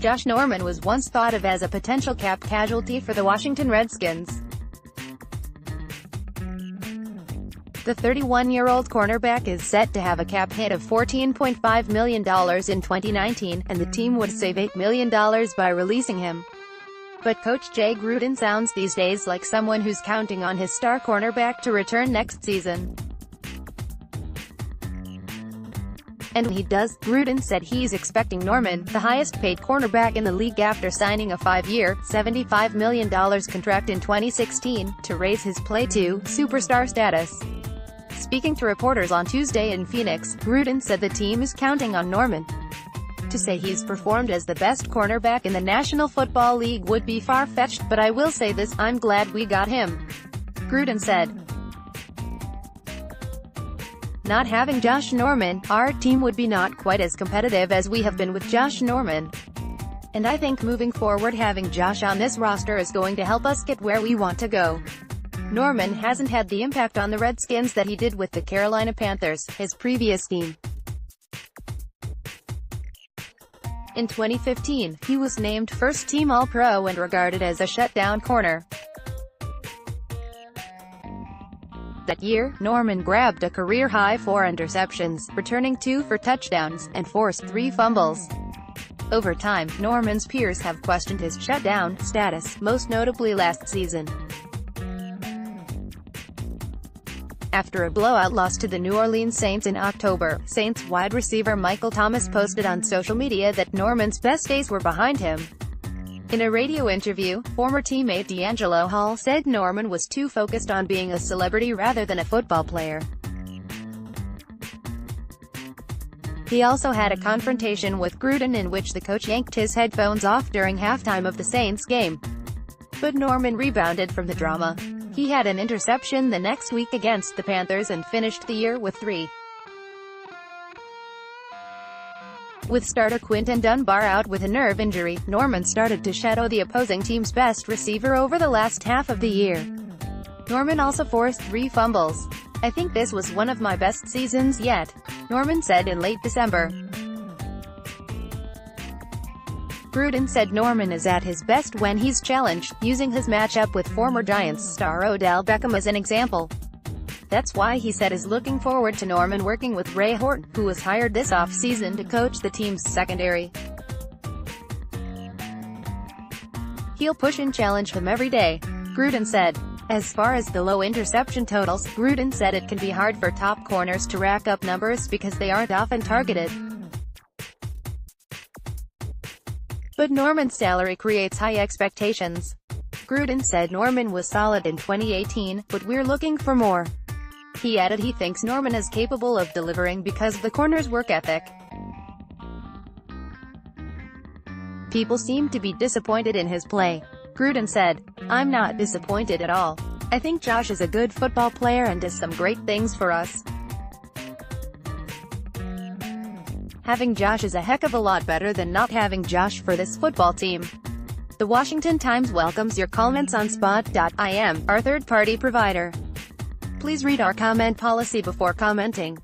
Josh Norman was once thought of as a potential cap casualty for the Washington Redskins. The 31-year-old cornerback is set to have a cap hit of $14.5 million in 2019, and the team would save $8 million by releasing him. But Coach Jay Gruden sounds these days like someone who's counting on his star cornerback to return next season. And when he does, Gruden said he's expecting Norman, the highest-paid cornerback in the league after signing a 5-year, $75 million contract in 2016, to raise his play to superstar status. Speaking to reporters on Tuesday in Phoenix, Gruden said the team is counting on Norman. To say he's performed as the best cornerback in the National Football League would be far-fetched, but I will say this, I'm glad we got him. Gruden said. Not having Josh Norman, our team would be not quite as competitive as we have been with Josh Norman. And I think moving forward having Josh on this roster is going to help us get where we want to go. Norman hasn't had the impact on the Redskins that he did with the Carolina Panthers, his previous team. In 2015, he was named first-team All-Pro and regarded as a shutdown corner. That year, Norman grabbed a career-high 4 interceptions, returning 2 for touchdowns, and forced 3 fumbles. Over time, Norman's peers have questioned his shutdown status, most notably last season. After a blowout loss to the New Orleans Saints in October, Saints wide receiver Michael Thomas posted on social media that Norman's best days were behind him. In a radio interview, former teammate D'Angelo Hall said Norman was too focused on being a celebrity rather than a football player. He also had a confrontation with Gruden in which the coach yanked his headphones off during halftime of the Saints game. But Norman rebounded from the drama. He had an interception the next week against the Panthers and finished the year with 3. With starter Quinton Dunbar out with a nerve injury, Norman started to shadow the opposing team's best receiver over the last half of the year. Norman also forced 3 fumbles. I think this was one of my best seasons yet, Norman said in late December. Gruden said Norman is at his best when he's challenged, using his matchup with former Giants star Odell Beckham as an example. That's why he said is looking forward to Norman working with Ray Horton, who was hired this off-season to coach the team's secondary. He'll push and challenge him every day, Gruden said. As far as the low interception totals, Gruden said it can be hard for top corners to rack up numbers because they aren't often targeted. But Norman's salary creates high expectations. Gruden said Norman was solid in 2018, but we're looking for more. He added he thinks Norman is capable of delivering because of the corner's work ethic. People seem to be disappointed in his play. Gruden said, I'm not disappointed at all. I think Josh is a good football player and does some great things for us. Having Josh is a heck of a lot better than not having Josh for this football team. The Washington Times welcomes your comments on Spot.im, our third-party provider. Please read our comment policy before commenting.